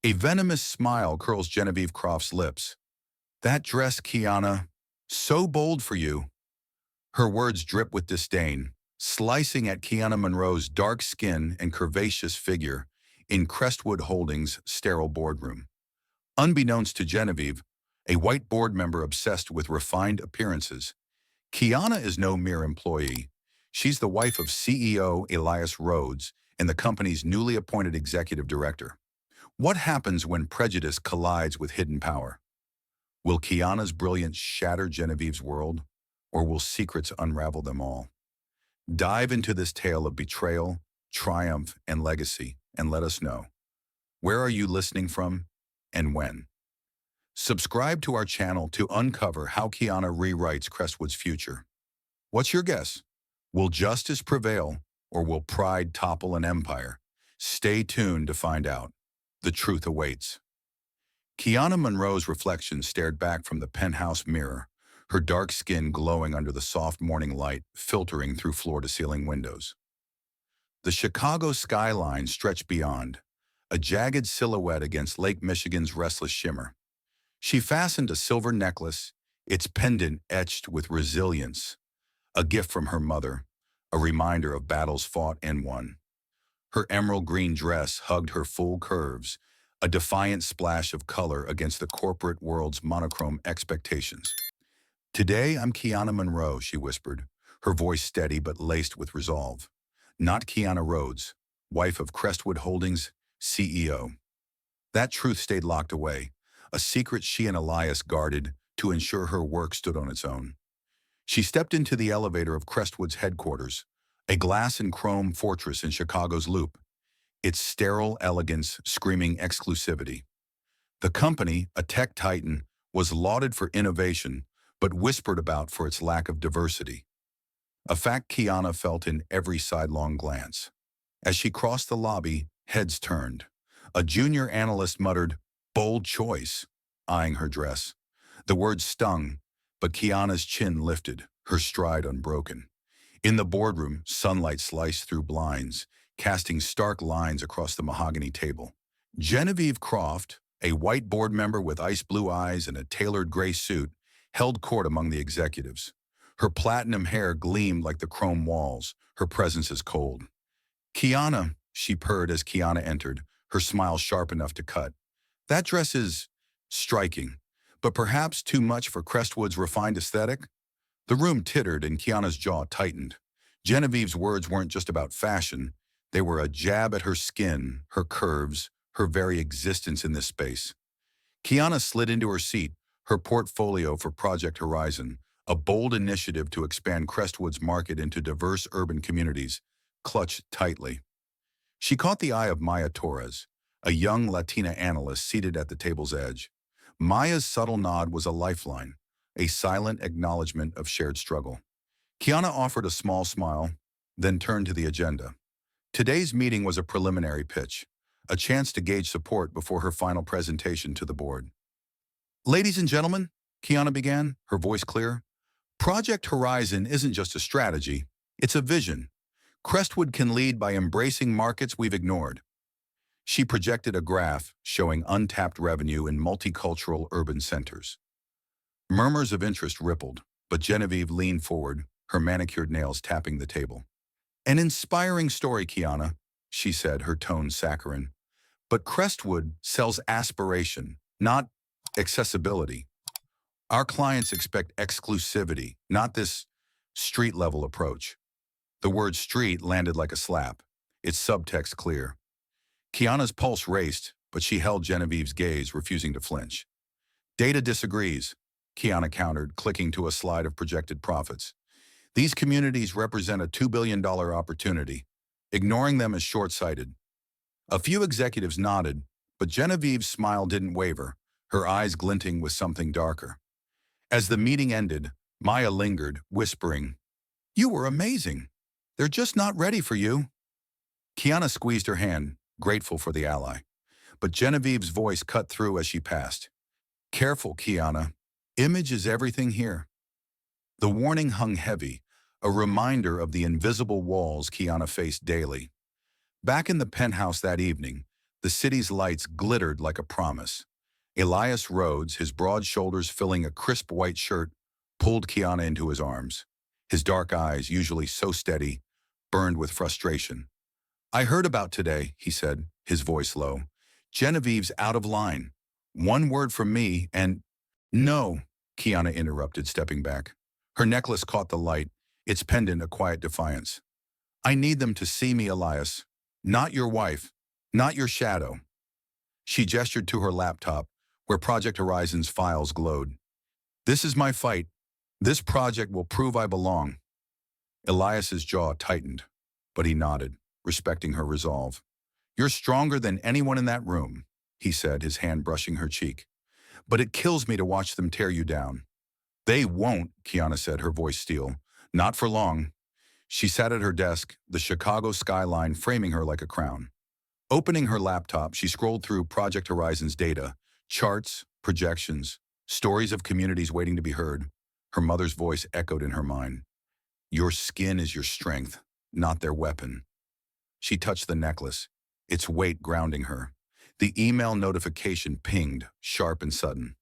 A venomous smile curls Genevieve Croft's lips. That dress, Kiana, so bold for you. Her words drip with disdain, slicing at Kiana Monroe's dark skin and curvaceous figure in Crestwood Holdings' sterile boardroom. Unbeknownst to Genevieve, a white board member obsessed with refined appearances, Kiana is no mere employee. She's the wife of CEO Elias Rhodes and the company's newly appointed executive director. What happens when prejudice collides with hidden power? Will Kiana's brilliance shatter Genevieve's world, or will secrets unravel them all? Dive into this tale of betrayal, triumph, and legacy, and let us know. Where are you listening from, and when? Subscribe to our channel to uncover how Kiana rewrites Crestwood's future. What's your guess? Will justice prevail, or will pride topple an empire? Stay tuned to find out. The truth awaits. Kiana Monroe's reflection stared back from the penthouse mirror, her dark skin glowing under the soft morning light filtering through floor-to-ceiling windows. The Chicago skyline stretched beyond, a jagged silhouette against Lake Michigan's restless shimmer. She fastened a silver necklace, its pendant etched with resilience, a gift from her mother, a reminder of battles fought and won. Her emerald green dress hugged her full curves, a defiant splash of color against the corporate world's monochrome expectations. Today, I'm Kiana Monroe, she whispered, her voice steady but laced with resolve. Not Kiana Rhodes, wife of Crestwood Holdings' CEO. That truth stayed locked away, a secret she and Elias guarded to ensure her work stood on its own. She stepped into the elevator of Crestwood's headquarters, a glass and chrome fortress in Chicago's Loop, its sterile elegance screaming exclusivity. The company, a tech titan, was lauded for innovation, but whispered about for its lack of diversity. A fact Kiana felt in every sidelong glance. As she crossed the lobby, heads turned. A junior analyst muttered, "Bold choice," eyeing her dress. The words stung, but Kiana's chin lifted, her stride unbroken. In the boardroom, sunlight sliced through blinds, casting stark lines across the mahogany table. Genevieve Croft, a white board member with ice blue eyes and a tailored gray suit, held court among the executives. Her platinum hair gleamed like the chrome walls, her presence as cold. "Kiana," she purred as Kiana entered, her smile sharp enough to cut. "That dress is striking, but perhaps too much for Crestwood's refined aesthetic?" The room tittered and Kiana's jaw tightened. Genevieve's words weren't just about fashion. They were a jab at her skin, her curves, her very existence in this space. Kiana slid into her seat, her portfolio for Project Horizon, a bold initiative to expand Crestwood's market into diverse urban communities, clutched tightly. She caught the eye of Maya Torres, a young Latina analyst seated at the table's edge. Maya's subtle nod was a lifeline, a silent acknowledgement of shared struggle. Kiana offered a small smile, then turned to the agenda. Today's meeting was a preliminary pitch, a chance to gauge support before her final presentation to the board. "Ladies and gentlemen," Kiana began, her voice clear, "Project Horizon isn't just a strategy, it's a vision. Crestwood can lead by embracing markets we've ignored." She projected a graph showing untapped revenue in multicultural urban centers. Murmurs of interest rippled, but Genevieve leaned forward, her manicured nails tapping the table. "An inspiring story, Kiana," she said, her tone saccharine. "But Crestwood sells aspiration, not accessibility. Our clients expect exclusivity, not this street-level approach." The word street landed like a slap, its subtext clear. Kiana's pulse raced, but she held Genevieve's gaze, refusing to flinch. "Data disagrees," Kiana countered, clicking to a slide of projected profits. "These communities represent a $2 billion opportunity. Ignoring them is short-sighted." A few executives nodded, but Genevieve's smile didn't waver, her eyes glinting with something darker. As the meeting ended, Maya lingered, whispering, "You were amazing. They're just not ready for you." Kiana squeezed her hand, grateful for the ally. But Genevieve's voice cut through as she passed. "Careful, Kiana. Image is everything here." The warning hung heavy, a reminder of the invisible walls Kiana faced daily. Back in the penthouse that evening, The city's lights glittered like a promise. Elias Rhodes, his broad shoulders filling a crisp white shirt, pulled Kiana into his arms. His dark eyes, usually so steady, burned with frustration. "I heard about today," he said, his voice low. "Genevieve's out of line. One word from me and—" "No," Kiana interrupted, stepping back. Her necklace caught the light, its pendant a quiet defiance. "I need them to see me, Elias. Not your wife. Not your shadow." She gestured to her laptop, where Project Horizon's files glowed. "This is my fight. This project will prove I belong." Elias's jaw tightened, but he nodded, respecting her resolve. "You're stronger than anyone in that room," he said, his hand brushing her cheek. "But it kills me to watch them tear you down." "They won't," Kiana said, her voice steel. "Not for long." She sat at her desk, the Chicago skyline framing her like a crown. Opening her laptop, she scrolled through Project Horizon's data, charts, projections, stories of communities waiting to be heard. Her mother's voice echoed in her mind. "Your skin is your strength, not their weapon." She touched the necklace, its weight grounding her. The email notification pinged, sharp and sudden.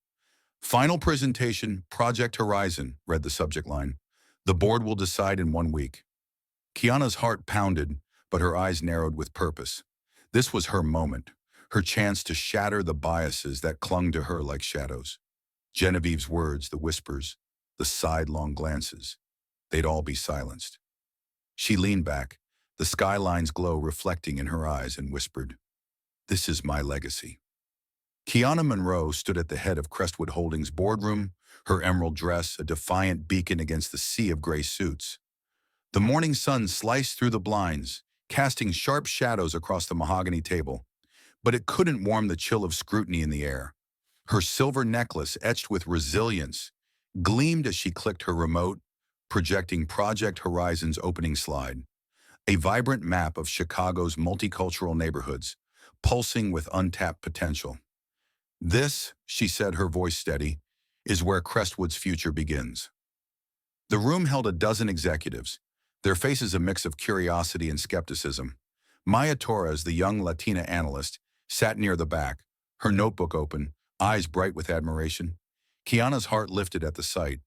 "Final presentation, Project Horizon," read the subject line. "The board will decide in 1 week." Kiana's heart pounded, but her eyes narrowed with purpose. This was her moment, her chance to shatter the biases that clung to her like shadows. Genevieve's words, the whispers, the sidelong glances, they'd all be silenced. She leaned back, the skyline's glow reflecting in her eyes, and whispered, "This is my legacy." Kiana Monroe stood at the head of Crestwood Holdings' boardroom, her emerald dress a defiant beacon against the sea of gray suits. The morning sun sliced through the blinds, casting sharp shadows across the mahogany table, but it couldn't warm the chill of scrutiny in the air. Her silver necklace, etched with resilience, gleamed as she clicked her remote, projecting Project Horizon's opening slide, a vibrant map of Chicago's multicultural neighborhoods, pulsing with untapped potential. "This," she said, her voice steady, "is where Crestwood's future begins." The room held a dozen executives, their faces a mix of curiosity and skepticism. Maya Torres, the young Latina analyst, sat near the back, her notebook open, eyes bright with admiration. Kiana's heart lifted at the sight.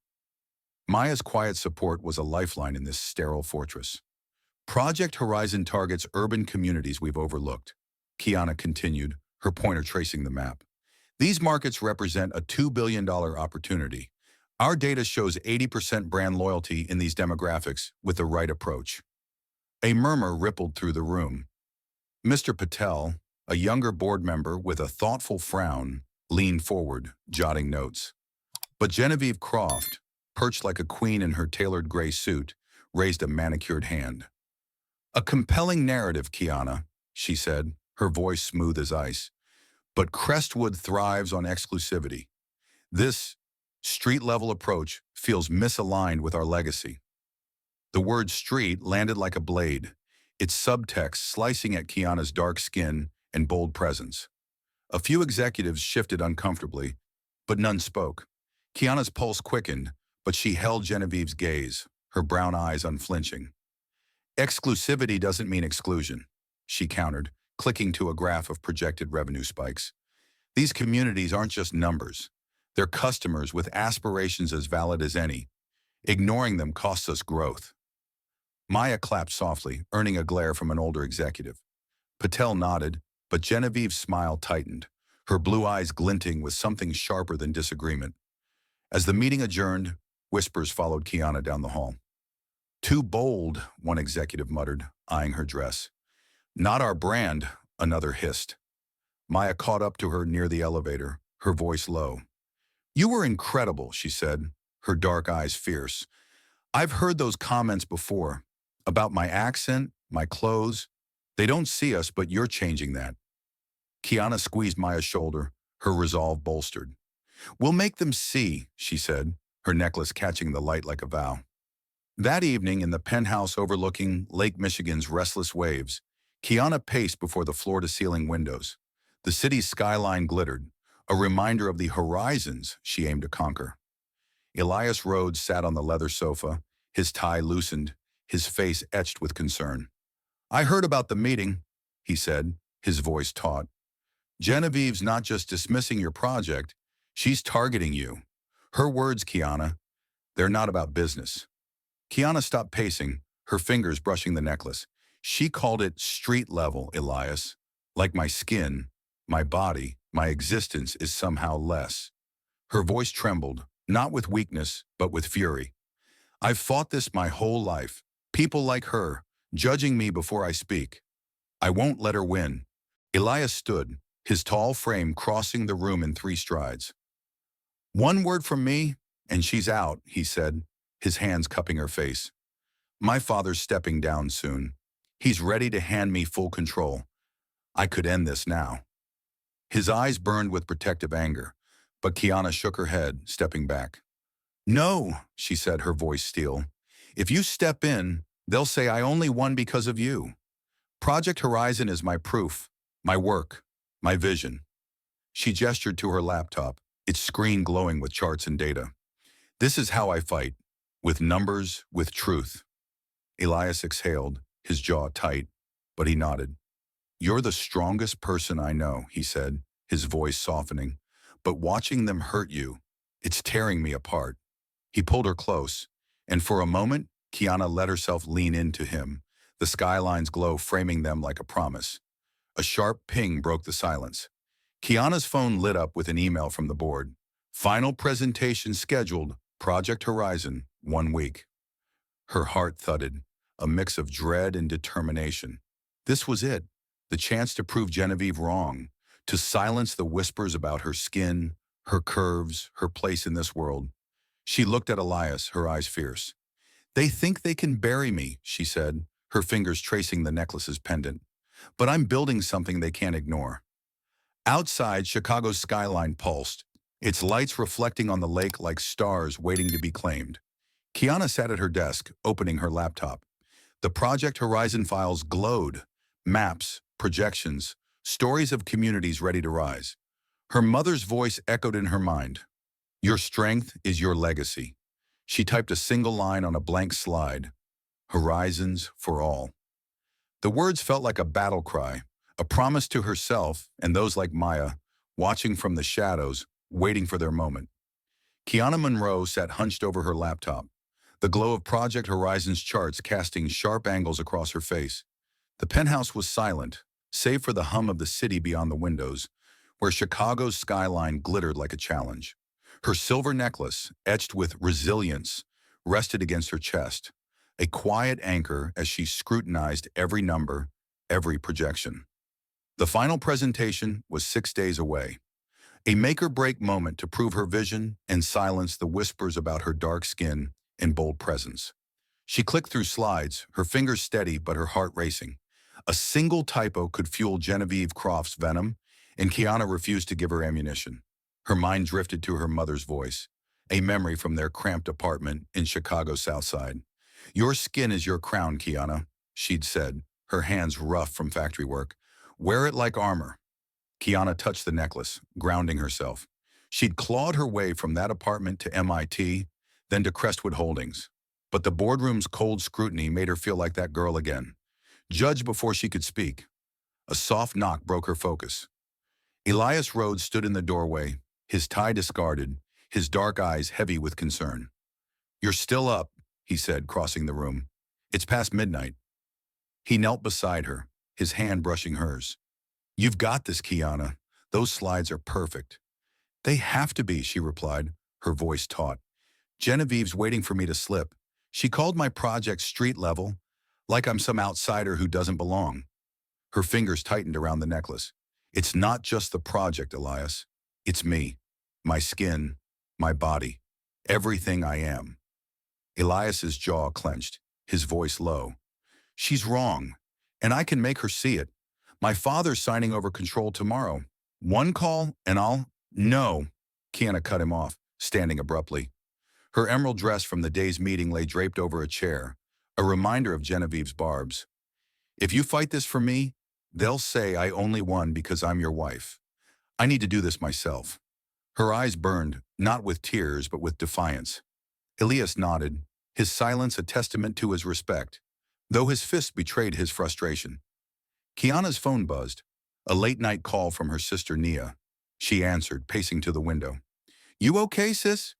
Maya's quiet support was a lifeline in this sterile fortress. "Project Horizon targets urban communities we've overlooked," Kiana continued, her pointer tracing the map. "These markets represent a $2 billion opportunity. Our data shows 80% brand loyalty in these demographics with the right approach." A murmur rippled through the room. Mr. Patel, a younger board member with a thoughtful frown, leaned forward, jotting notes. But Genevieve Croft, perched like a queen in her tailored gray suit, raised a manicured hand. "A compelling narrative, Kiana," she said, her voice smooth as ice. "But Crestwood thrives on exclusivity. This street-level approach feels misaligned with our legacy." The word street landed like a blade, its subtext slicing at Kiana's dark skin and bold presence. A few executives shifted uncomfortably, but none spoke. Kiana's pulse quickened, but she held Genevieve's gaze, her brown eyes unflinching. "Exclusivity doesn't mean exclusion," she countered, clicking to a graph of projected revenue spikes. "These communities aren't just numbers. They're customers with aspirations as valid as any. Ignoring them costs us growth." Maya clapped softly, earning a glare from an older executive. Patel nodded, but Genevieve's smile tightened, her blue eyes glinting with something sharper than disagreement. As the meeting adjourned, whispers followed Kiana down the hall. "Too bold," one executive muttered, eyeing her dress. "Not our brand," another hissed. Maya caught up to her near the elevator, her voice low. "You were incredible," she said, her dark eyes fierce. "I've heard those comments before, about my accent, my clothes. They don't see us, but you're changing that." Kiana squeezed Maya's shoulder, her resolve bolstered. "We'll make them see," she said, her necklace catching the light like a vow. That evening, in the penthouse overlooking Lake Michigan's restless waves, Kiana paced before the floor-to-ceiling windows. The city's skyline glittered, a reminder of the horizons she aimed to conquer. Elias Rhodes sat on the leather sofa, his tie loosened, his face etched with concern. "I heard about the meeting," he said, his voice taut. Genevieve's not just dismissing your project, she's targeting you. Her words, Kiana, they're not about business. Kiana stopped pacing, her fingers brushing the necklace. She called it street level, Elias. Like my skin, my body, my existence is somehow less. Her voice trembled, not with weakness, but with fury. I've fought this my whole life. People like her, judging me before I speak. I won't let her win. Elias stood, his tall frame crossing the room in 3 strides. One word from me, and she's out, he said, his hands cupping her face. My father's stepping down soon. He's ready to hand me full control. I could end this now. His eyes burned with protective anger, but Kiana shook her head, stepping back. No, she said, her voice steel. If you step in, they'll say I only won because of you. Project Horizon is my proof, my work, my vision. She gestured to her laptop, its screen glowing with charts and data. This is how I fight, with numbers, with truth. Elias exhaled, his jaw tight, but he nodded. You're the strongest person I know, he said, his voice softening. But watching them hurt you, it's tearing me apart. He pulled her close, and for a moment, Kiana let herself lean into him, the skyline's glow framing them like a promise. A sharp ping broke the silence. Kiana's phone lit up with an email from the board. Final presentation scheduled, Project Horizon, 1 week. Her heart thudded, a mix of dread and determination. This was it, the chance to prove Genevieve wrong, to silence the whispers about her skin, her curves, her place in this world. She looked at Elias, her eyes fierce. They think they can bury me, she said, her fingers tracing the necklace's pendant. But I'm building something they can't ignore. Outside, Chicago's skyline pulsed, its lights reflecting on the lake like stars waiting to be claimed. Kiana sat at her desk, opening her laptop. The Project Horizon files glowed. Maps, projections, stories of communities ready to rise. Her mother's voice echoed in her mind. Your strength is your legacy. She typed a single line on a blank slide. Horizons for all. The words felt like a battle cry, a promise to herself and those like Maya, watching from the shadows, waiting for their moment. Kiana Monroe sat hunched over her laptop, the glow of Project Horizon's charts casting sharp angles across her face. The penthouse was silent, save for the hum of the city beyond the windows, where Chicago's skyline glittered like a challenge. Her silver necklace, etched with resilience, rested against her chest, a quiet anchor as she scrutinized every number, every projection. The final presentation was 6 days away, a make-or-break moment to prove her vision and silence the whispers about her dark skin and bold presence. She clicked through slides, her fingers steady but her heart racing. A single typo could fuel Genevieve Croft's venom, and Kiana refused to give her ammunition. Her mind drifted to her mother's voice, a memory from their cramped apartment in Chicago's South Side. Your skin is your crown, Kiana, she'd said, her hands rough from factory work. Wear it like armor. Kiana touched the necklace, grounding herself. She'd clawed her way from that apartment to MIT, then to Crestwood Holdings. But the boardroom's cold scrutiny made her feel like that girl again. Judged before she could speak. A soft knock broke her focus. Elias Rhodes stood in the doorway, his tie discarded, his dark eyes heavy with concern. You're still up, he said, crossing the room. It's past midnight. He knelt beside her, his hand brushing hers. You've got this, Kiana. Those slides are perfect. They have to be, she replied, her voice taut. Genevieve's waiting for me to slip. She called my project street level, like I'm some outsider who doesn't belong. Her fingers tightened around the necklace. It's not just the project, Elias. It's me, my skin, my body, everything I am. Elias's jaw clenched, his voice low. She's wrong, and I can make her see it. My father's signing over control tomorrow. One call, and I'll... No, Kiana cut him off, standing abruptly. Her emerald dress from the day's meeting lay draped over a chair, a reminder of Genevieve's barbs. If you fight this for me, they'll say I only won because I'm your wife. I need to do this myself. Her eyes burned, not with tears, but with defiance. Elias nodded, his silence a testament to his respect, though his fists betrayed his frustration. Kiana's phone buzzed. A late-night call from her sister Nia. She answered, pacing to the window. "You okay, sis?"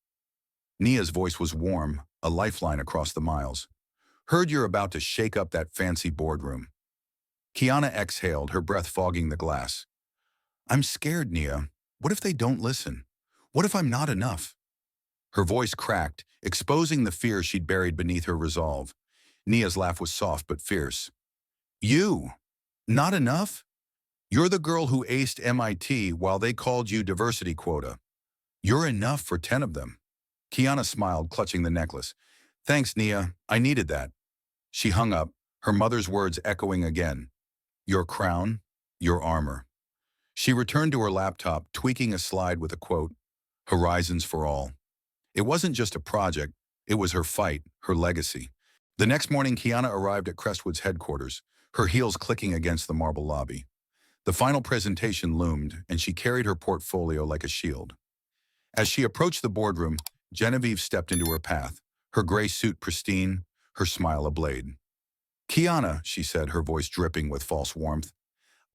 Nia's voice was warm, a lifeline across the miles. "Heard you're about to shake up that fancy boardroom." Kiana exhaled, her breath fogging the glass. "I'm scared, Nia. What if they don't listen? What if I'm not enough?" Her voice cracked, exposing the fear she'd buried beneath her resolve. Nia's laugh was soft but fierce. "You? Not enough? You're the girl who aced MIT while they called you diversity quota. You're enough for 10 of them." Kiana smiled, clutching the necklace. "Thanks, Nia. I needed that." She hung up, her mother's words echoing again. "Your crown, your armor." She returned to her laptop, tweaking a slide with a quote, "Horizons for all." It wasn't just a project, it was her fight, her legacy. The next morning, Kiana arrived at Crestwood's headquarters, her heels clicking against the marble lobby. The final presentation loomed, and she carried her portfolio like a shield. As she approached the boardroom, Genevieve stepped into her path, her gray suit pristine, her smile ablade. "Kiana," she said, her voice dripping with false warmth,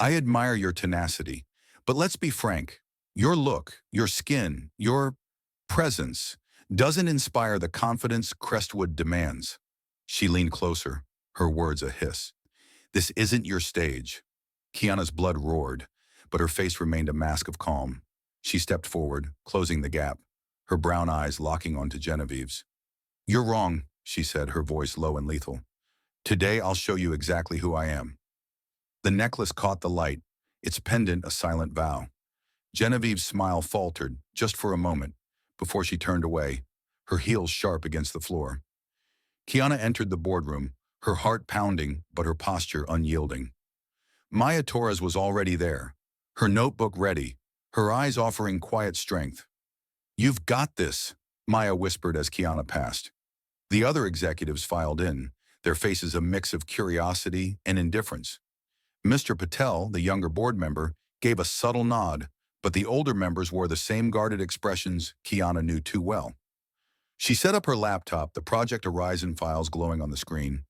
"I admire your tenacity, but let's be frank. Your look, your skin, your presence doesn't inspire the confidence Crestwood demands." She leaned closer, her words a hiss. "This isn't your stage." Kiana's blood roared, but her face remained a mask of calm. She stepped forward, closing the gap, her brown eyes locking onto Genevieve's. "You're wrong," she said, her voice low and lethal. "Today I'll show you exactly who I am." The necklace caught the light, its pendant a silent vow. Genevieve's smile faltered, just for a moment, before she turned away, her heels sharp against the floor. Kiana entered the boardroom, her heart pounding but her posture unyielding. Maya Torres was already there, her notebook ready, her eyes offering quiet strength. "You've got this," Maya whispered as Kiana passed. The other executives filed in, their faces a mix of curiosity and indifference. Mr. Patel, the younger board member, gave a subtle nod, but the older members wore the same guarded expressions Kiana knew too well. She set up her laptop, the Project Horizon files glowing on the screen.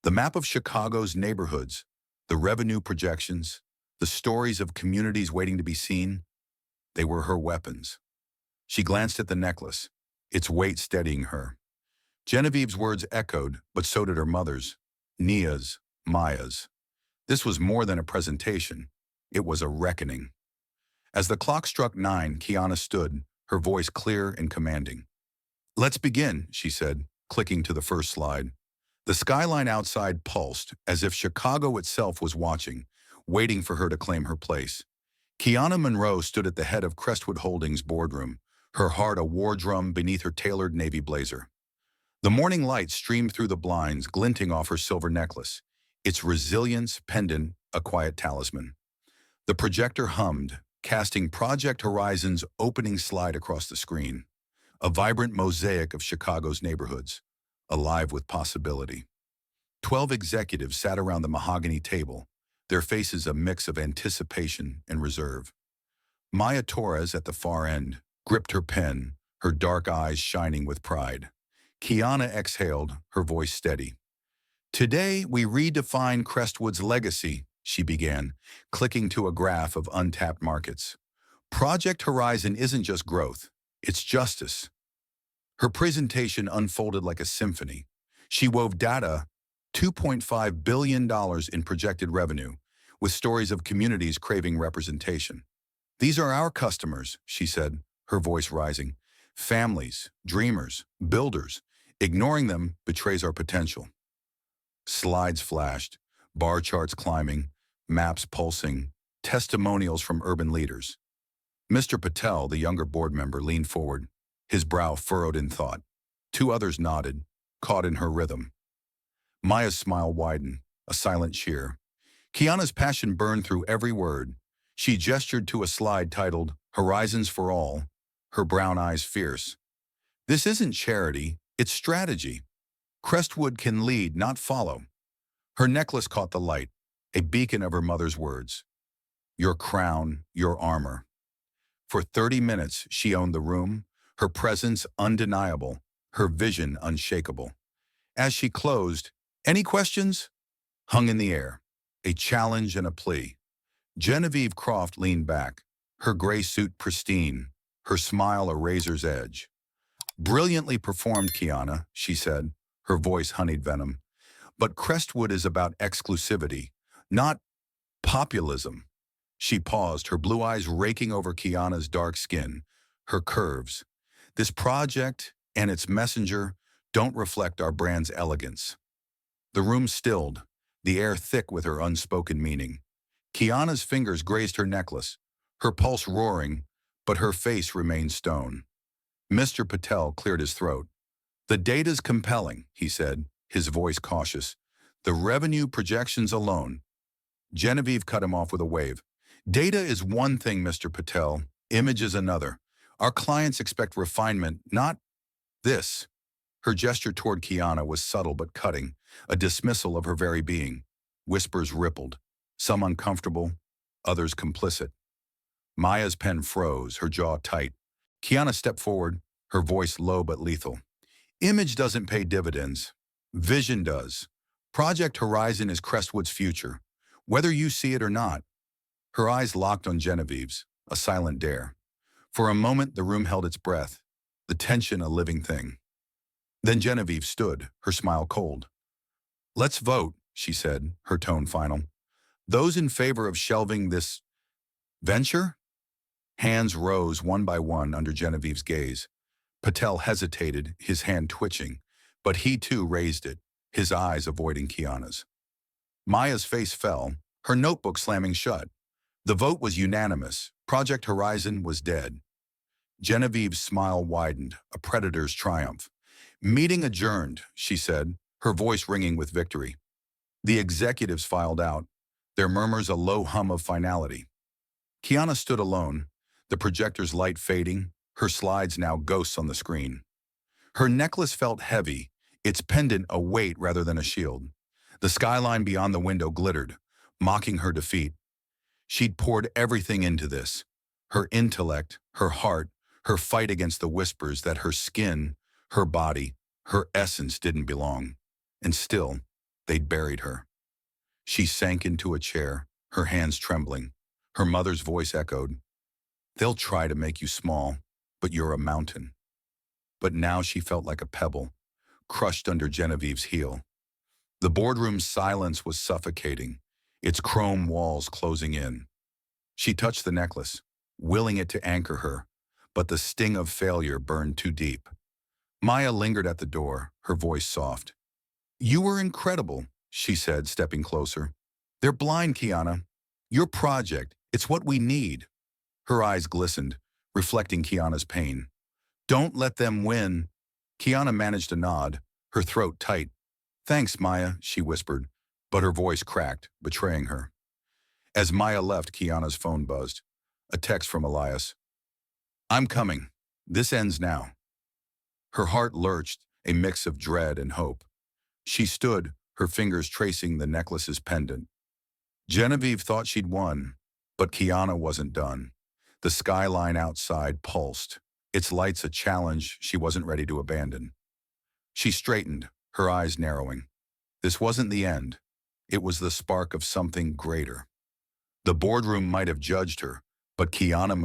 The map of Chicago's neighborhoods, the revenue projections, the stories of communities waiting to be seen, they were her weapons. She glanced at the necklace, its weight steadying her. Genevieve's words echoed, but so did her mother's, Nia's, Maya's. This was more than a presentation. It was a reckoning. As the clock struck 9, Kiana stood, her voice clear and commanding. "Let's begin," she said, clicking to the first slide. The skyline outside pulsed, as if Chicago itself was watching, waiting for her to claim her place. Kiana Monroe stood at the head of Crestwood Holdings' boardroom, her heart a war drum beneath her tailored navy blazer. The morning light streamed through the blinds, glinting off her silver necklace, its resilience pendant a quiet talisman. The projector hummed, casting Project Horizon's opening slide across the screen, a vibrant mosaic of Chicago's neighborhoods, alive with possibility. 12 executives sat around the mahogany table, their faces a mix of anticipation and reserve. Maya Torres, at the far end, gripped her pen, her dark eyes shining with pride. Kiana exhaled, her voice steady. "Today, we redefine Crestwood's legacy," she began, clicking to a graph of untapped markets. "Project Horizon isn't just growth, it's justice." Her presentation unfolded like a symphony. She wove data, $2.5 billion in projected revenue, with stories of communities craving representation. "These are our customers," she said, her voice rising. "Families, dreamers, builders. Ignoring them betrays our potential." Slides flashed, bar charts climbing, maps pulsing, testimonials from urban leaders. Mr. Patel, the younger board member, leaned forward, his brow furrowed in thought. Two others nodded, caught in her rhythm. Maya's smile widened, a silent cheer. Kiana's passion burned through every word. She gestured to a slide titled "Horizons for All," her brown eyes fierce. "This isn't charity, it's strategy. Crestwood can lead, not follow." Her necklace caught the light, a beacon of her mother's words. "Your crown, your armor." For 30 minutes, she owned the room, her presence undeniable, her vision unshakable. As she closed, "Any questions?" hung in the air, a challenge and a plea. Genevieve Croft leaned back, her gray suit pristine, her smile a razor's edge. Brilliantly performed, Kiana, she said, her voice honeyed venom. But Crestwood is about exclusivity, not populism. She paused, her blue eyes raking over Kiana's dark skin, her curves. This project and its messenger don't reflect our brand's elegance. The room stilled, the air thick with her unspoken meaning. Kiana's fingers grazed her necklace, her pulse roaring, but her face remained stone. Mr. Patel cleared his throat. The data's compelling, he said, his voice cautious. The revenue projections alone. Genevieve cut him off with a wave. Data is one thing, Mr. Patel. Image is another. Our clients expect refinement, not this. Her gesture toward Kiana was subtle but cutting, a dismissal of her very being. Whispers rippled, some uncomfortable, others complicit. Maya's pen froze, her jaw tight. Kiana stepped forward, her voice low but lethal. Image doesn't pay dividends. Vision does. Project Horizon is Crestwood's future, whether you see it or not. Her eyes locked on Genevieve's, a silent dare. For a moment, the room held its breath, the tension a living thing. Then Genevieve stood, her smile cold. Let's vote, she said, her tone final. Those in favor of shelving this venture? Hands rose one by one under Genevieve's gaze. Patel hesitated, his hand twitching, but he too raised it, his eyes avoiding Kiana's. Maya's face fell, her notebook slamming shut. The vote was unanimous. Project Horizon was dead. Genevieve's smile widened, a predator's triumph. Meeting adjourned, she said, her voice ringing with victory. The executives filed out, their murmurs a low hum of finality. Kiana stood alone, the projector's light fading, her slides now ghosts on the screen. Her necklace felt heavy, its pendant a weight rather than a shield. The skyline beyond the window glittered, mocking her defeat. She'd poured everything into this, her intellect, her heart, her fight against the whispers that her skin, her body, her essence didn't belong. And still, they'd buried her. She sank into a chair, her hands trembling. Her mother's voice echoed, "They'll try to make you small, but you're a mountain." But now she felt like a pebble, crushed under Genevieve's heel. The boardroom's silence was suffocating, its chrome walls closing in. She touched the necklace, willing it to anchor her, but the sting of failure burned too deep. Maya lingered at the door, her voice soft. "You were incredible," she said, stepping closer. "They're blind, Kiana. Your project, it's what we need." Her eyes glistened, reflecting Kiana's pain. "Don't let them win." Kiana managed a nod, her throat tight. "Thanks, Maya," she whispered, but her voice cracked, betraying her. As Maya left, Kiana's phone buzzed. A text from Elias. "I'm coming. This ends now." Her heart lurched, a mix of dread and hope. She stood, her fingers tracing the necklace's pendant. Genevieve thought she'd won, but Kiana wasn't done. The skyline outside pulsed, its lights a challenge she wasn't ready to abandon. She straightened, her eyes narrowing. This wasn't the end. It was the spark of something greater. The boardroom might have judged her, but Kiana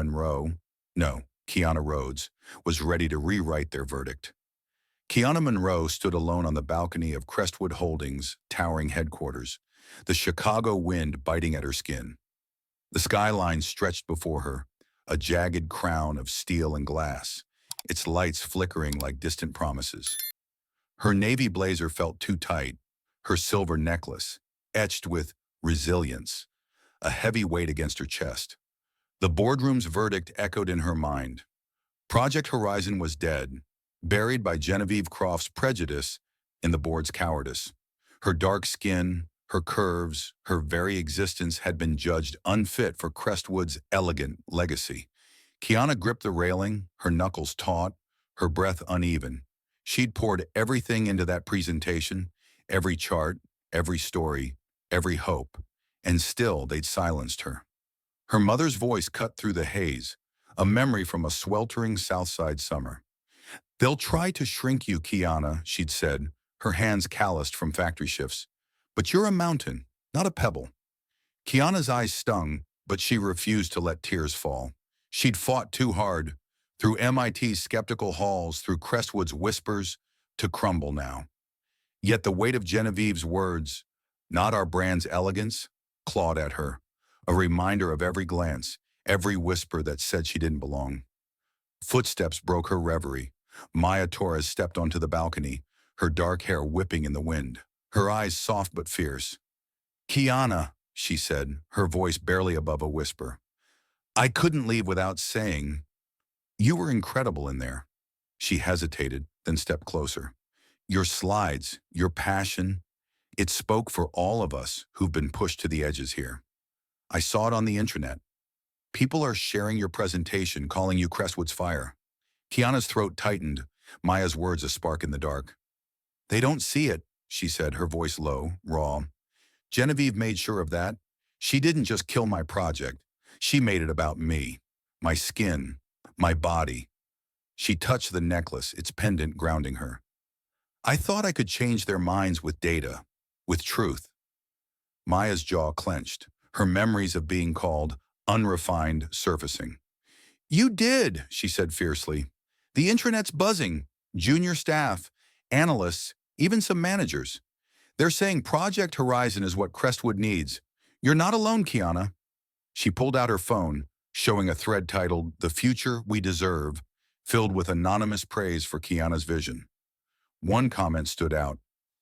Rhodes, was ready to rewrite their verdict. Kiana Monroe stood alone on the balcony of Crestwood Holdings' towering headquarters, the Chicago wind biting at her skin. The skyline stretched before her, a jagged crown of steel and glass, its lights flickering like distant promises. Her navy blazer felt too tight, her silver necklace, etched with resilience, a heavy weight against her chest. The boardroom's verdict echoed in her mind. Project Horizon was dead, buried by Genevieve Croft's prejudice in the board's cowardice. Her dark skin, her curves, her very existence had been judged unfit for Crestwood's elegant legacy. Kiana gripped the railing, her knuckles taut, her breath uneven. She'd poured everything into that presentation, every chart, every story, every hope, and still they'd silenced her. Her mother's voice cut through the haze, a memory from a sweltering Southside summer. "They'll try to shrink you, Kiana," she'd said, her hands calloused from factory shifts. "But you're a mountain, not a pebble." Kiana's eyes stung, But she refused to let tears fall. She'd fought too hard, through MIT's skeptical halls, through Crestwood's whispers, to crumble now. Yet the weight of Genevieve's words, not our brand's elegance, clawed at her, a reminder of every glance, every whisper that said she didn't belong. Footsteps broke her reverie. Maya Torres stepped onto the balcony, her dark hair whipping in the wind, her eyes soft but fierce. "Kiana," she said, her voice barely above a whisper. "I couldn't leave without saying, you were incredible in there." She hesitated, then stepped closer. "Your slides, your passion, it spoke for all of us who've been pushed to the edges here. I saw it on the internet. People are sharing your presentation, calling you Crestwood's fire." Kiana's throat tightened, Maya's words a spark in the dark. "They don't see it," she said, her voice low, raw. "Genevieve made sure of that. She didn't just kill my project. She made it about me, my skin, my body." She touched the necklace, its pendant grounding her. "I thought I could change their minds with data, with truth." Maya's jaw clenched, her memories of being called unrefined surfacing. "You did," she said fiercely. "The internet's buzzing. Junior staff, analysts, even some managers. They're saying Project Horizon is what Crestwood needs. You're not alone, Kiana." She pulled out her phone, showing a thread titled "The Future We Deserve," filled with anonymous praise for Kiana's vision. One comment stood out.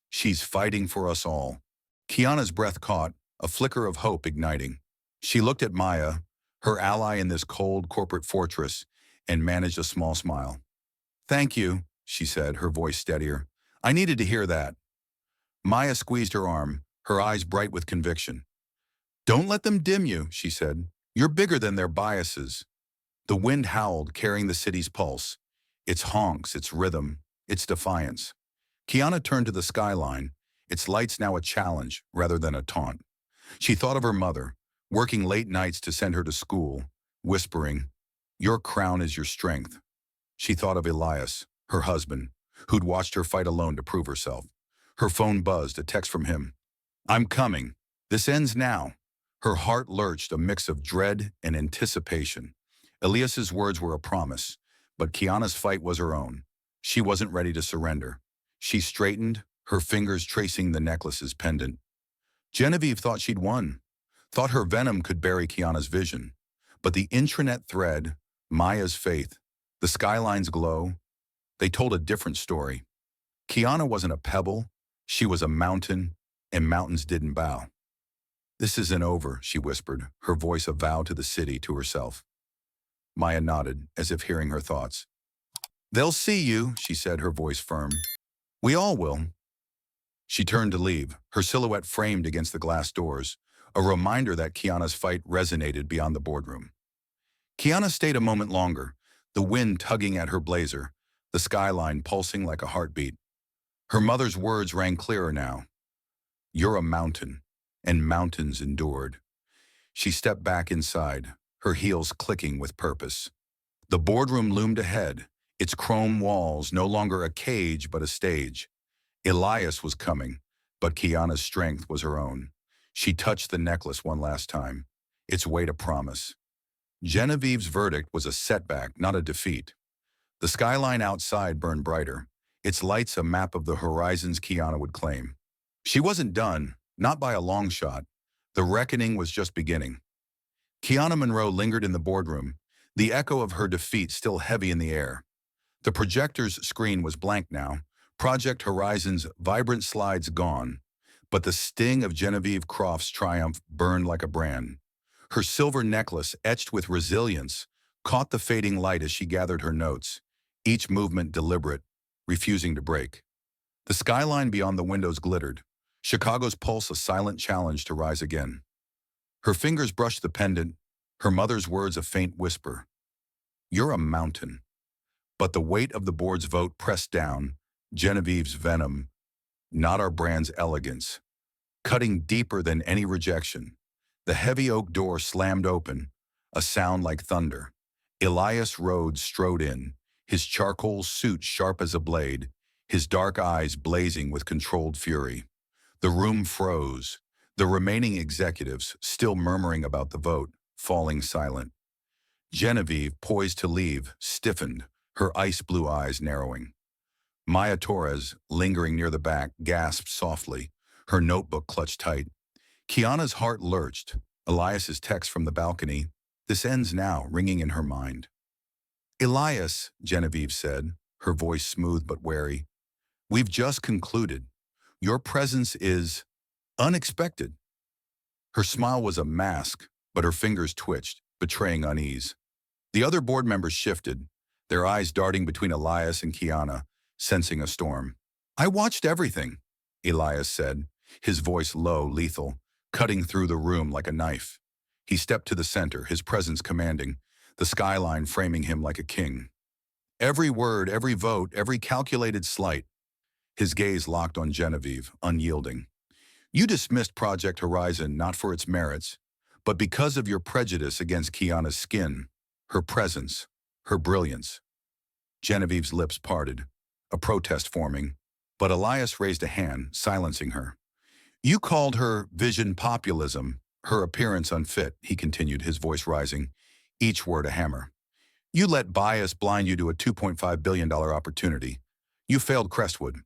"She's fighting for us all." Kiana's breath caught, a flicker of hope igniting. She looked at Maya, her ally in this cold corporate fortress, and managed a small smile. "Thank you," she said, her voice steadier. "I needed to hear that." Maya squeezed her arm, her eyes bright with conviction. "Don't let them dim you," she said. "You're bigger than their biases." The wind howled, carrying the city's pulse, its honks, its rhythm, its defiance. Kiana turned to the skyline, its lights now a challenge rather than a taunt. She thought of her mother, working late nights to send her to school, whispering, "Your crown is your strength." She thought of Elias, her husband, who'd watched her fight alone to prove herself. Her phone buzzed, a text from him. "I'm coming. This ends now." Her heart lurched, a mix of dread and anticipation. Elias's words were a promise, but Kiana's fight was her own. She wasn't ready to surrender. She straightened, her fingers tracing the necklace's pendant. Genevieve thought she'd won, thought her venom could bury Kiana's vision. But the intranet thread, Maya's faith, the skyline's glow, they told a different story. Kiana wasn't a pebble, she was a mountain, and mountains didn't bow. "This isn't over," she whispered, her voice a vow to the city, to herself. Maya nodded, as if hearing her thoughts. "They'll see you," she said, her voice firm. "We all will." She turned to leave, her silhouette framed against the glass doors, a reminder that Kiana's fight resonated beyond the boardroom. Kiana stayed a moment longer, the wind tugging at her blazer, the skyline pulsing like a heartbeat. Her mother's words rang clearer now. "You're a mountain, and mountains endured." She stepped back inside, her heels clicking with purpose. The boardroom loomed ahead, its chrome walls no longer a cage but a stage. Elias was coming, but Kiana's strength was her own. She touched the necklace one last time, its weight a promise. Genevieve's verdict was a setback, not a defeat. The skyline outside burned brighter, its lights a map of the horizons Kiana would claim. She wasn't done, not by a long shot. The reckoning was just beginning. Kiana Monroe lingered in the boardroom, the echo of her defeat still heavy in the air. The projector's screen was blank now, Project Horizon's vibrant slides gone, but the sting of Genevieve Croft's triumph burned like a brand. Her silver necklace, etched with resilience, caught the fading light as she gathered her notes, each movement deliberate, refusing to break. The skyline beyond the windows glittered, Chicago's pulse a silent challenge to rise again. Her fingers brushed the pendant, her mother's words a faint whisper. "You're a mountain." But the weight of the board's vote pressed down, Genevieve's venom, not our brand's elegance, cutting deeper than any rejection. The heavy oak door slammed open, a sound like thunder. Elias Rhodes strode in, his charcoal suit sharp as a blade, his dark eyes blazing with controlled fury. The room froze, the remaining executives, still murmuring about the vote, falling silent. Genevieve, poised to leave, stiffened, her ice-blue eyes narrowing. Maya Torres, lingering near the back, gasped softly, her notebook clutched tight. Kiana's heart lurched. Elias's text from the balcony, "This ends now," ringing in her mind. "Elias," Genevieve said, her voice smooth but wary, "we've just concluded. Your presence is unexpected." Her smile was a mask, but her fingers twitched, betraying unease. The other board members shifted, their eyes darting between Elias and Kiana, sensing a storm. "I watched everything," Elias said, his voice low, lethal, cutting through the room like a knife. He stepped to the center, his presence commanding, the skyline framing him like a king. Every word, every vote, every calculated slight. His gaze locked on Genevieve, unyielding. "You dismissed Project Horizon not for its merits, but because of your prejudice against Kiana's skin, her presence, her brilliance." Genevieve's lips parted, a protest forming, but Elias raised a hand, silencing her. "You called her vision populism, her appearance unfit," he continued, his voice rising, each word a hammer. "You let bias blind you to a $2.5 billion opportunity. You failed Crestwood."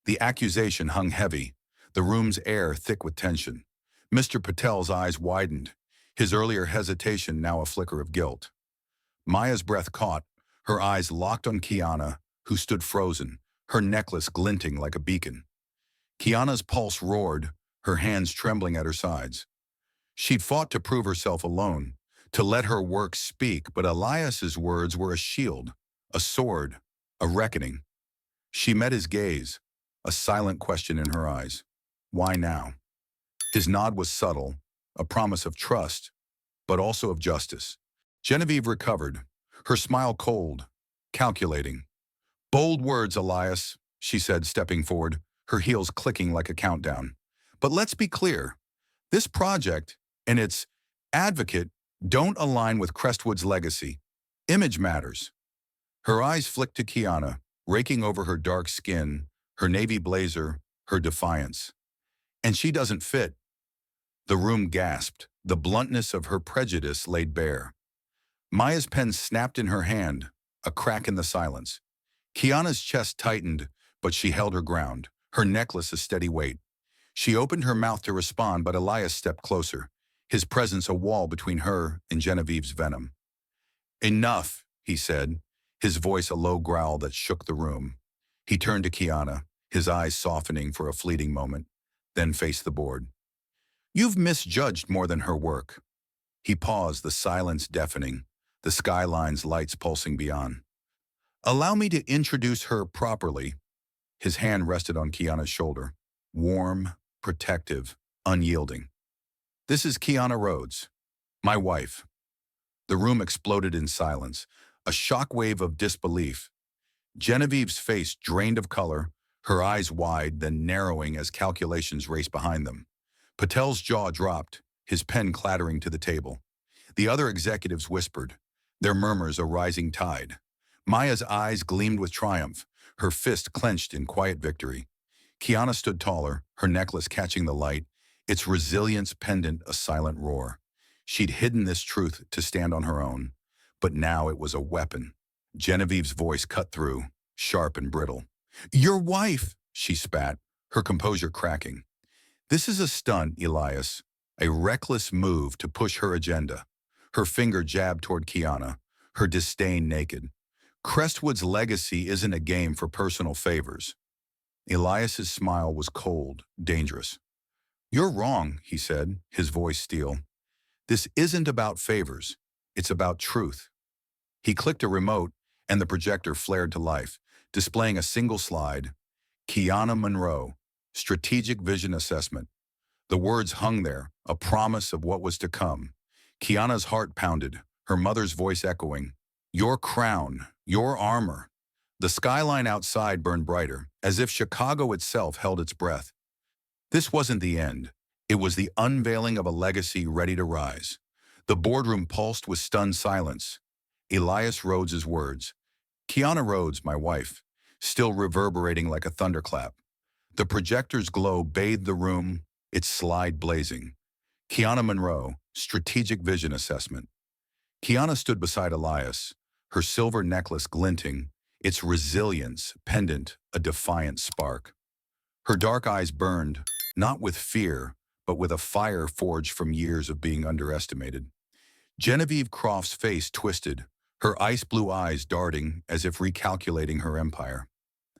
The accusation hung heavy, the room's air thick with tension. Mr. Patel's eyes widened, his earlier hesitation now a flicker of guilt. Maya's breath caught, her eyes locked on Kiana, who stood frozen, her necklace glinting like a beacon. Kiana's pulse roared, her hands trembling at her sides. She'd fought to prove herself alone, to let her work speak, but Elias's words were a shield, a sword, a reckoning. She met his gaze, a silent question in her eyes. Why now? His nod was subtle, a promise of trust, but also of justice. Genevieve recovered, her smile cold, calculating. "Bold words, Elias," she said, stepping forward, her heels clicking like a countdown. "But let's be clear. This project and its advocate don't align with Crestwood's legacy. Image matters." Her eyes flicked to Kiana, raking over her dark skin, her navy blazer, her defiance. "And she doesn't fit." The room gasped, the bluntness of her prejudice laid bare. Maya's pen snapped in her hand, a crack in the silence. Kiana's chest tightened, but she held her ground, her necklace a steady weight. She opened her mouth to respond, but Elias stepped closer, his presence a wall between her and Genevieve's venom. "Enough," he said, his voice a low growl that shook the room. He turned to Kiana, his eyes softening for a fleeting moment, then faced the board. "You've misjudged more than her work." He paused, the silence deafening, the skyline's lights pulsing beyond. "Allow me to introduce her properly." His hand rested on Kiana's shoulder, warm, protective, unyielding. "This is Kiana Rhodes, my wife." The room exploded in silence, a shockwave of disbelief. Genevieve's face drained of color, her eyes wide, then narrowing as calculations raced behind them. Patel's jaw dropped, his pen clattering to the table. The other executives whispered, their murmurs a rising tide. Maya's eyes gleamed with triumph, her fist clenched in quiet victory. Kiana stood taller, her necklace catching the light, its resilience pendant a silent roar. She'd hidden this truth to stand on her own, but now it was a weapon. Genevieve's voice cut through, sharp and brittle. "Your wife," she spat, her composure cracking. "This is a stunt, Elias, a reckless move to push her agenda." Her finger jabbed toward Kiana, her disdain naked. "Crestwood's legacy isn't a game for personal favors." Elias's smile was cold, dangerous. "You're wrong," he said, his voice steel. "This isn't about favors. It's about truth." He clicked a remote, and the projector flared to life, displaying a single slide. Kiana Monroe, Strategic Vision Assessment. The words hung there, a promise of what was to come. Kiana's heart pounded, her mother's voice echoing. "Your crown, your armor." The skyline outside burned brighter, as if Chicago itself held its breath. This wasn't the end. It was the unveiling of a legacy ready to rise. The boardroom pulsed with stunned silence. Elias Rhodes's words, "Kiana Rhodes, my wife," still reverberating like a thunderclap. The projector's glow bathed the room, its slide blazing. Kiana Monroe, Strategic Vision Assessment. Kiana stood beside Elias, her silver necklace glinting, its resilience pendant a defiant spark. Her dark eyes burned, not with fear, but with a fire forged from years of being underestimated. Genevieve Croft's face twisted, her ice-blue eyes darting as if recalculating her empire.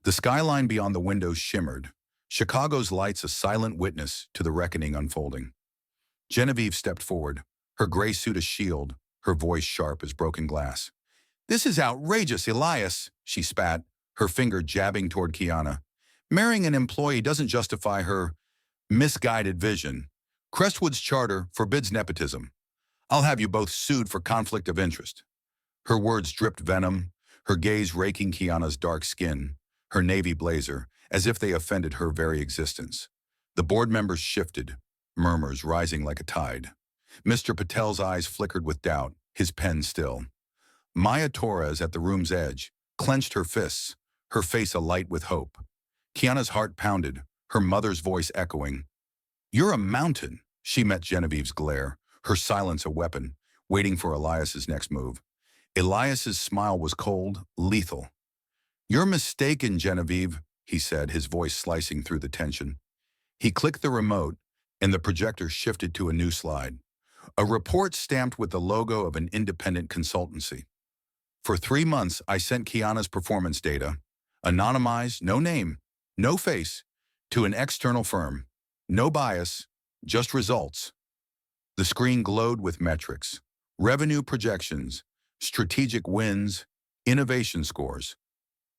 The skyline beyond the windows shimmered, Chicago's lights a silent witness to the reckoning unfolding. Genevieve stepped forward, her gray suit a shield, her voice sharp as broken glass. "This is outrageous, Elias," she spat, her finger jabbing toward Kiana. "Marrying an employee doesn't justify her misguided vision. Crestwood's charter forbids nepotism. I'll have you both sued for conflict of interest." Her words dripped venom, her gaze raking Kiana's dark skin, her navy blazer, as if they offended her very existence. The board members shifted, murmurs rising like a tide. Mr. Patel's eyes flickered with doubt, his pen still. Maya Torres, at the room's edge, clenched her fists, her face alight with hope. Kiana's heart pounded, her mother's voice echoing. "You're a mountain," she met Genevieve's glare, her silence a weapon, waiting for Elias's next move. Elias's smile was cold, lethal. "You're mistaken, Genevieve," he said, his voice slicing through the tension. He clicked the remote, and the projector shifted to a new slide. A report stamped with the logo of an independent consultancy. "For 3 months, I sent Kiana's performance data, anonymized, no name, no face, to an external firm. No bias, just results." The screen glowed with metrics, revenue projections, strategic wins, innovation scores.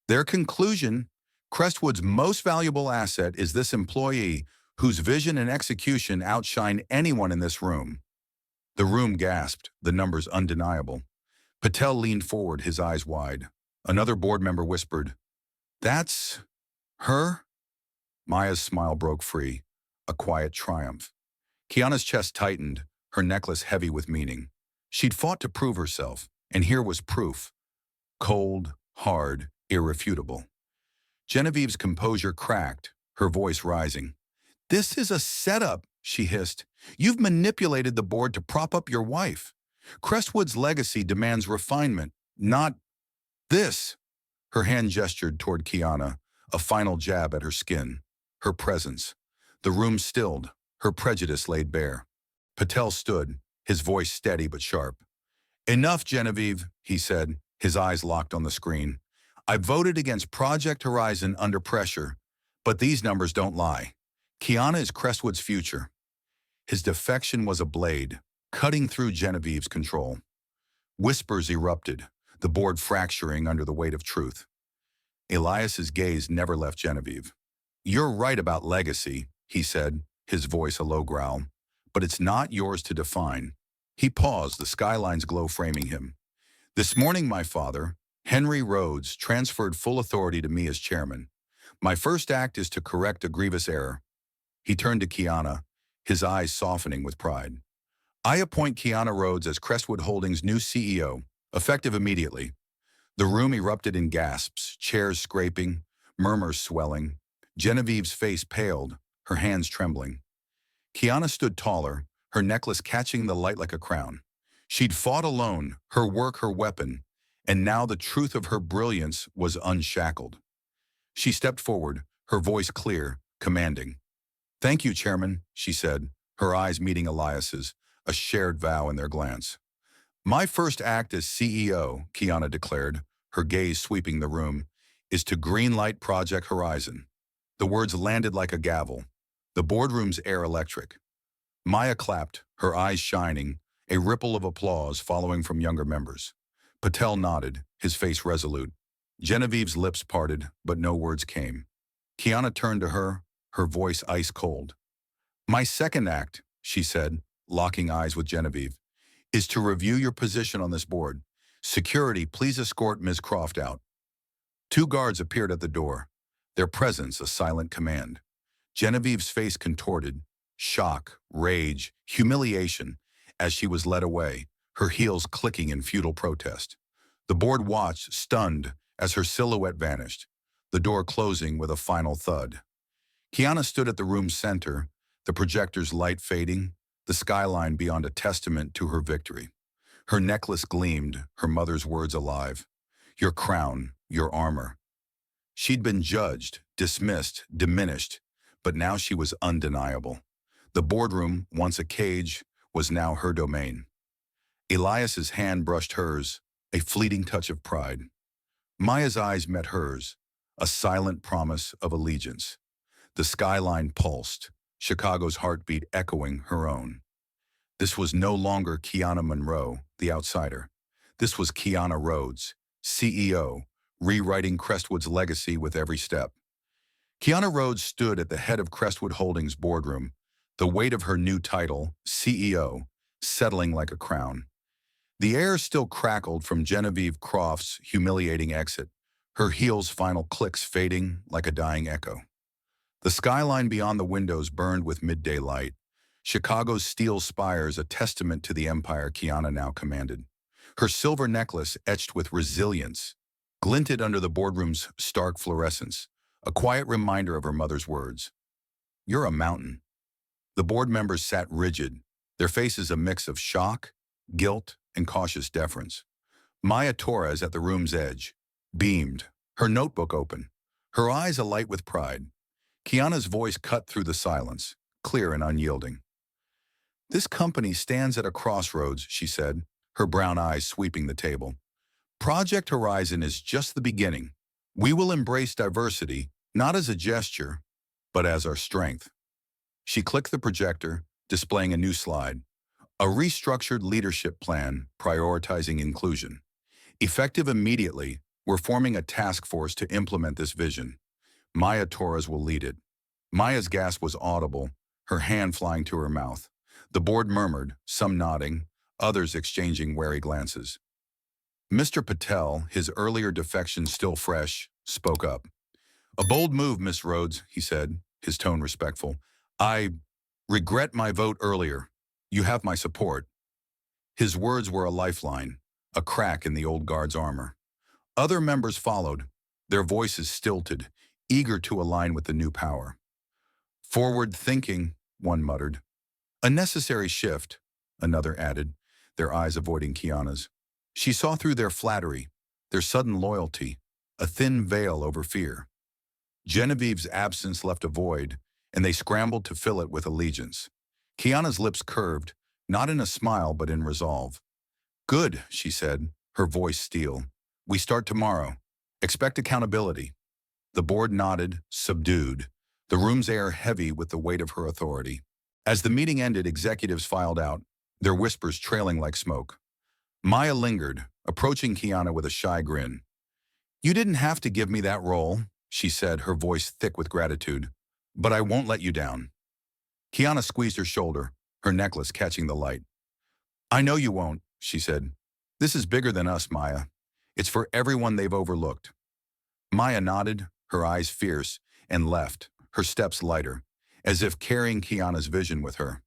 Their conclusion: Crestwood's most valuable asset is this employee whose vision and execution outshine anyone in this room. The room gasped, the numbers undeniable. Patel leaned forward, his eyes wide. Another board member whispered, "That's her?" Maya's smile broke free, a quiet triumph. Kiana's chest tightened, her necklace heavy with meaning. She'd fought to prove herself, and here was proof. Cold, hard, irrefutable. Genevieve's composure cracked, her voice rising. "This is a setup," she hissed. "You've manipulated the board to prop up your wife. Crestwood's legacy demands refinement, not this." Her hand gestured toward Kiana, a final jab at her skin, her presence. The room stilled, her prejudice laid bare. Patel stood, his voice steady but sharp. "Enough, Genevieve," he said, his eyes locked on the screen. "I voted against Project Horizon under pressure, but these numbers don't lie. Kiana is Crestwood's future." His defection was a blade, cutting through Genevieve's control. Whispers erupted, the board fracturing under the weight of truth. Elias's gaze never left Genevieve. "You're right about legacy," he said, his voice a low growl, "but it's not yours to define." He paused, the skyline's glow framing him. "This morning, my father, Henry Rhodes, transferred full authority to me as chairman. My first act is to correct a grievous error." He turned to Kiana, his eyes softening with pride. "I appoint Kiana Rhodes as Crestwood Holdings' new CEO, effective immediately." The room erupted in gasps, chairs scraping, murmurs swelling. Genevieve's face paled, her hands trembling. Kiana stood taller, her necklace catching the light like a crown. She'd fought alone, her work her weapon, and now the truth of her brilliance was unshackled. She stepped forward, her voice clear, commanding. "Thank you, Chairman," she said, her eyes meeting Elias's, a shared vow in their glance. "My first act as CEO," Kiana declared, her gaze sweeping the room, "is to greenlight Project Horizon." The words landed like a gavel, the boardroom's air electric. Maya clapped, her eyes shining, a ripple of applause following from younger members. Patel nodded, his face resolute. Genevieve's lips parted, but no words came. Kiana turned to her, her voice ice cold. "My second act," she said, locking eyes with Genevieve, "is to review your position on this board. Security, please escort Ms. Croft out." 2 guards appeared at the door, their presence a silent command. Genevieve's face contorted, shock, rage, humiliation, as she was led away, her heels clicking in futile protest. The board watched, stunned, as her silhouette vanished, the door closing with a final thud. Kiana stood at the room's center, the projector's light fading, the skyline beyond a testament to her victory. Her necklace gleamed, her mother's words alive. Your crown, your armor. She'd been judged, dismissed, diminished, but now she was undeniable. The boardroom, once a cage, was now her domain. Elias's hand brushed hers, a fleeting touch of pride. Maya's eyes met hers, a silent promise of allegiance. The skyline pulsed, Chicago's heartbeat echoing her own. This was no longer Kiana Monroe, the outsider. This was Kiana Rhodes, CEO, rewriting Crestwood's legacy with every step. Kiana Rhodes stood at the head of Crestwood Holdings' boardroom, the weight of her new title, CEO, settling like a crown. The air still crackled from Genevieve Croft's humiliating exit, her heels' final clicks fading like a dying echo. The skyline beyond the windows burned with midday light, Chicago's steel spires a testament to the empire Kiana now commanded. Her silver necklace, etched with resilience, glinted under the boardroom's stark fluorescence, a quiet reminder of her mother's words. You're a mountain. The board members sat rigid, their faces a mix of shock, guilt, and cautious deference. Maya Torres at the room's edge, beamed, her notebook open, her eyes alight with pride. Kiana's voice cut through the silence, clear and unyielding. This company stands at a crossroads, she said, her brown eyes sweeping the table. Project Horizon is just the beginning. We will embrace diversity, not as a gesture, but as our strength. She clicked the projector, displaying a new slide. A restructured leadership plan prioritizing inclusion. Effective immediately, we're forming a task force to implement this vision. Maya Torres will lead it. Maya's gasp was audible, her hand flying to her mouth. The board murmured, some nodding, others exchanging wary glances. Mr. Patel, his earlier defection still fresh, spoke up. A bold move, Miss Rhodes, he said, his tone respectful. I regret my vote earlier. You have my support. His words were a lifeline, a crack in the old guard's armor. Other members followed, their voices stilted, eager to align with the new power. Forward thinking, one muttered. A necessary shift, another added, their eyes avoiding Kiana's. She saw through their flattery, their sudden loyalty, a thin veil over fear. Genevieve's absence left a void, and they scrambled to fill it with allegiance. Kiana's lips curved, not in a smile but in resolve. Good, she said, her voice steel. We start tomorrow. Expect accountability. The board nodded, subdued, the room's air heavy with the weight of her authority. As the meeting ended, executives filed out, their whispers trailing like smoke. Maya lingered, approaching Kiana with a shy grin. You didn't have to give me that role, she said, her voice thick with gratitude. But I won't let you down. Kiana squeezed her shoulder, her necklace catching the light. I know you won't, she said. This is bigger than us, Maya. It's for everyone they've overlooked. Maya nodded, her eyes fierce, and left, her steps lighter, as if carrying Kiana's vision with her.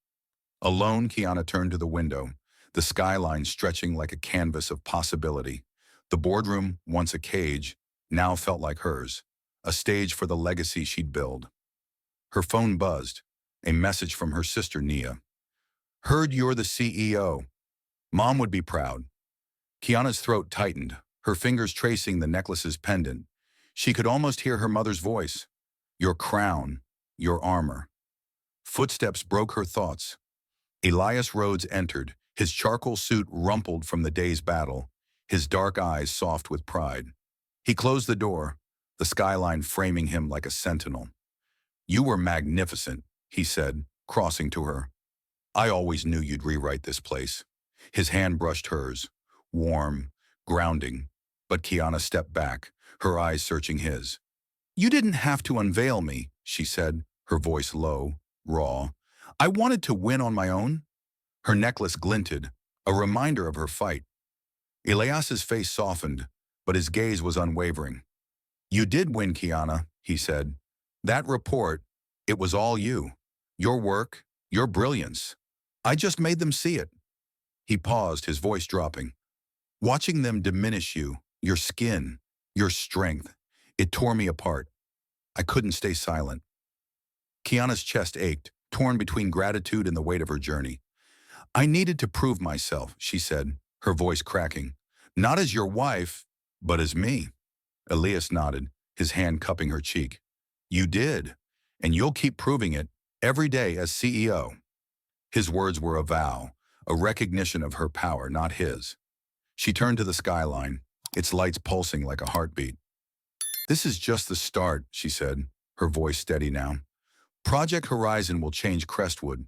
Alone, Kiana turned to the window, the skyline stretching like a canvas of possibility. The boardroom, once a cage, now felt like hers, a stage for the legacy she'd build. Her phone buzzed, a message from her sister Nia. Heard you're the CEO. Mom would be proud. Kiana's throat tightened, her fingers tracing the necklace's pendant. She could almost hear her mother's voice. Your crown, your armor. Footsteps broke her thoughts. Elias Rhodes entered, his charcoal suit rumpled from the day's battle, his dark eyes soft with pride. He closed the door, the skyline framing him like a sentinel. You were magnificent, he said, crossing to her. I always knew you'd rewrite this place. His hand brushed hers, warm, grounding, but Kiana stepped back, her eyes searching his. You didn't have to unveil me, she said, her voice low, raw. I wanted to win on my own. Her necklace glinted, a reminder of her fight. Elias's face softened, but his gaze was unwavering. You did win, Kiana, he said. That report, it was all you. Your work, your brilliance. I just made them see it. He paused, his voice dropping. Watching them diminish you, your skin, your strength, it tore me apart. I couldn't stay silent. Kiana's chest ached, torn between gratitude and the weight of her journey. I needed to prove myself, she said, her voice cracking. Not as your wife, but as me. Elias nodded, his hand cupping her cheek. You did, and you'll keep proving it every day as CEO. His words were a vow, a recognition of her power, not his. She turned to the skyline, its lights pulsing like a heartbeat. This is just the start, she said, her voice steady now. Project Horizon will change Crestwood,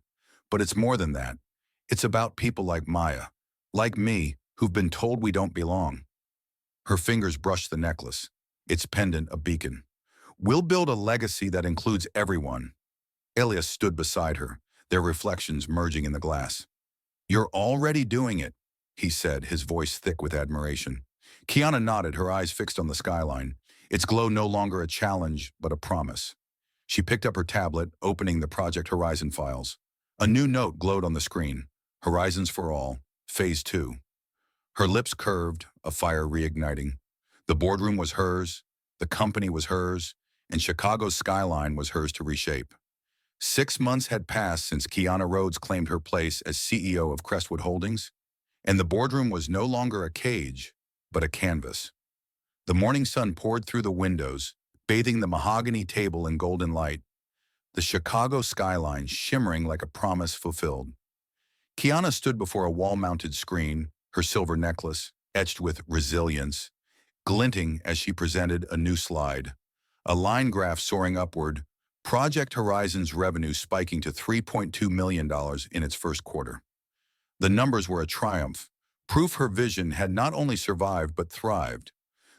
but it's more than that. It's about people like Maya, like me, who've been told we don't belong. Her fingers brushed the necklace, its pendant a beacon. We'll build a legacy that includes everyone. Elias stood beside her, their reflections merging in the glass. You're already doing it, he said, his voice thick with admiration. Kiana nodded, her eyes fixed on the skyline, its glow no longer a challenge, but a promise. She picked up her tablet, opening the Project Horizon files. A new note glowed on the screen. Horizons for All, Phase 2. Her lips curved, a fire reigniting. The boardroom was hers, the company was hers, and Chicago's skyline was hers to reshape. 6 months had passed since Kiana Rhodes claimed her place as CEO of Crestwood Holdings, and the boardroom was no longer a cage, but a canvas. The morning sun poured through the windows, bathing the mahogany table in golden light, the Chicago skyline shimmering like a promise fulfilled. Kiana stood before a wall-mounted screen, her silver necklace, etched with resilience, glinting as she presented a new slide. A line graph soaring upward, Project Horizon's revenue spiking to $3.2 million in its first quarter. The numbers were a triumph, proof her vision had not only survived but thrived.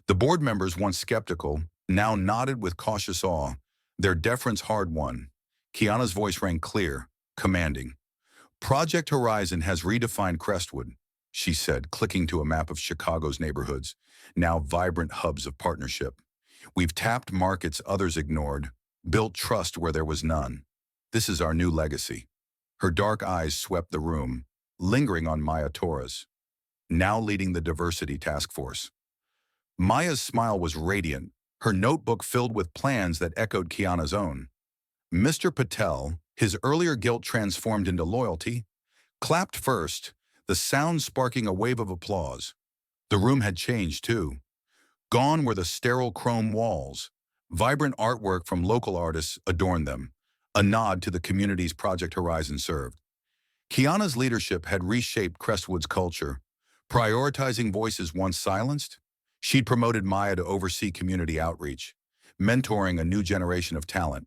The board members, once skeptical, now nodded with cautious awe, their deference hard-won. Kiana's voice rang clear, commanding. Project Horizon has redefined Crestwood, she said, clicking to a map of Chicago's neighborhoods, now vibrant hubs of partnership. We've tapped markets others ignored, built trust where there was none. This is our new legacy. Her dark eyes swept the room, lingering on Maya Torres, now leading the diversity task force. Maya's smile was radiant, her notebook filled with plans that echoed Kiana's own. Mr. Patel, his earlier guilt transformed into loyalty, clapped first, the sound sparking a wave of applause. The room had changed, too. Gone were the sterile chrome walls. Vibrant artwork from local artists adorned them, a nod to the communities Project Horizon served. Kiana's leadership had reshaped Crestwood's culture. Prioritizing voices once silenced, she'd promoted Maya to oversee community outreach, mentoring a new generation of talent.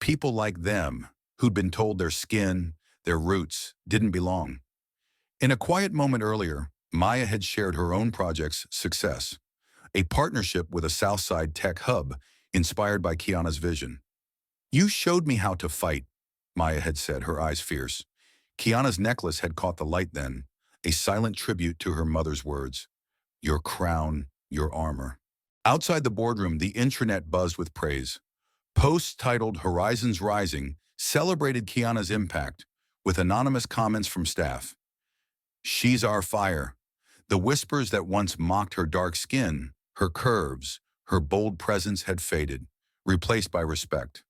People like them, who'd been told their skin, their roots, didn't belong. In a quiet moment earlier, Maya had shared her own project's success, a partnership with a Southside tech hub inspired by Kiana's vision. You showed me how to fight, Maya had said, her eyes fierce. Kiana's necklace had caught the light then, a silent tribute to her mother's words. Your crown, your armor. Outside the boardroom, the intranet buzzed with praise. Posts titled Horizons Rising celebrated Kiana's impact, with anonymous comments from staff. She's our fire. The whispers that once mocked her dark skin, her curves, her bold presence had faded, replaced by respect.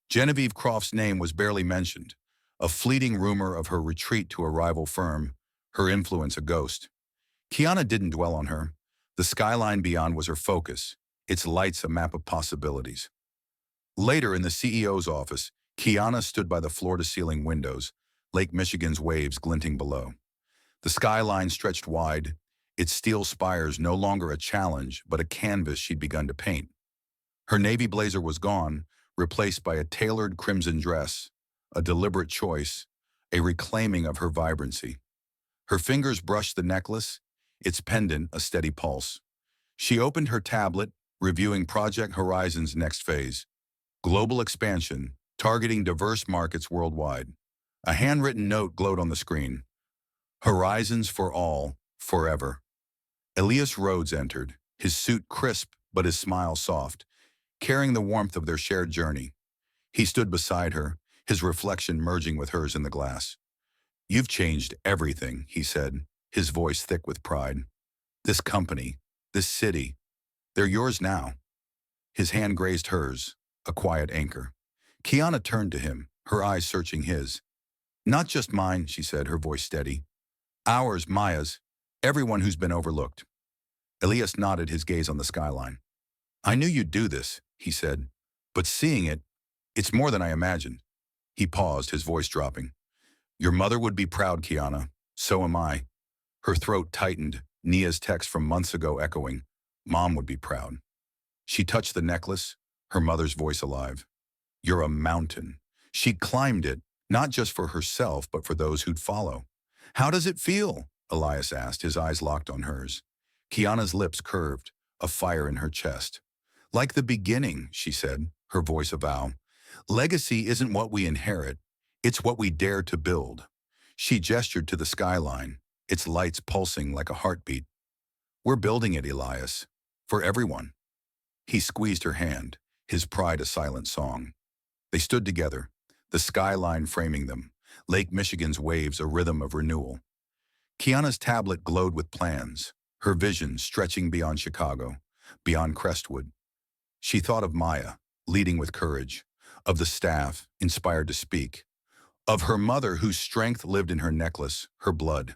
Genevieve Croft's name was barely mentioned, a fleeting rumor of her retreat to a rival firm, her influence a ghost. Kiana didn't dwell on her. The skyline beyond was her focus, its lights a map of possibilities. Later in the CEO's office, Kiana stood by the floor-to-ceiling windows, Lake Michigan's waves glinting below. The skyline stretched wide, its steel spires no longer a challenge, but a canvas she'd begun to paint. Her navy blazer was gone, replaced by a tailored crimson dress, a deliberate choice, a reclaiming of her vibrancy. Her fingers brushed the necklace, its pendant a steady pulse. She opened her tablet, reviewing Project Horizon's next phase. Global expansion, targeting diverse markets worldwide. A handwritten note glowed on the screen. Horizons for all, forever. Elias Rhodes entered, his suit crisp but his smile soft, carrying the warmth of their shared journey. He stood beside her, his reflection merging with hers in the glass. You've changed everything, he said, his voice thick with pride. This company, this city, they're yours now. His hand grazed hers, a quiet anchor. Kiana turned to him, her eyes searching his. Not just mine, she said, her voice steady. Ours, Maya's, everyone who's been overlooked. Elias nodded, his gaze on the skyline. I knew you'd do this, he said, but seeing it, it's more than I imagined. He paused, his voice dropping. Your mother would be proud, Kiana. So am I. Her throat tightened, Nia's text from months ago echoing. Mom would be proud. She touched the necklace, her mother's voice alive. You're a mountain. She climbed it, not just for herself, but for those who'd follow. How does it feel? Elias asked, his eyes locked on hers. Kiana's lips curved, a fire in her chest. Like the beginning, she said, her voice a vow. Legacy isn't what we inherit, it's what we dare to build. She gestured to the skyline, its lights pulsing like a heartbeat. We're building it, Elias. For everyone. He squeezed her hand, his pride a silent song. They stood together, the skyline framing them, Lake Michigan's waves a rhythm of renewal. Kiana's tablet glowed with plans, her vision stretching beyond Chicago, beyond Crestwood. She thought of Maya, leading with courage, of the staff, inspired to speak, of her mother whose strength lived in her necklace, her blood.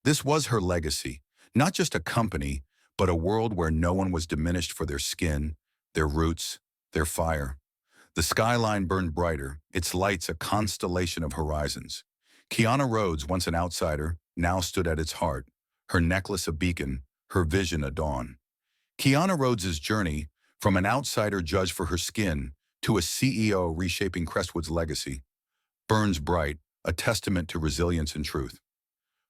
This was her legacy, not just a company, but a world where no one was diminished for their skin, their roots, their fire. The skyline burned brighter, its lights a constellation of horizons. Kiana Rhodes, once an outsider, now stood at its heart, her necklace a beacon, her vision a dawn. Kiana Rhodes's journey, from an outsider judged for her skin to a CEO reshaping Crestwood's legacy, burns bright, a testament to resilience and truth.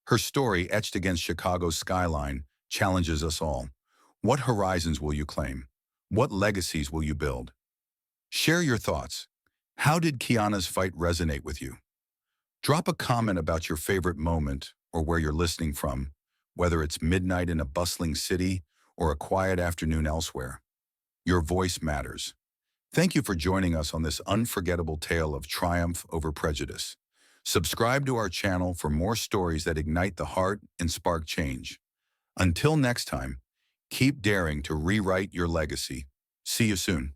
Her story, etched against Chicago's skyline, challenges us all. What horizons will you claim? What legacies will you build? Share your thoughts. How did Kiana's fight resonate with you? Drop a comment about your favorite moment or where you're listening from, whether it's midnight in a bustling city or a quiet afternoon elsewhere. Your voice matters. Thank you for joining us on this unforgettable tale of triumph over prejudice. Subscribe to our channel for more stories that ignite the heart and spark change. Until next time, keep daring to rewrite your legacy. See you soon.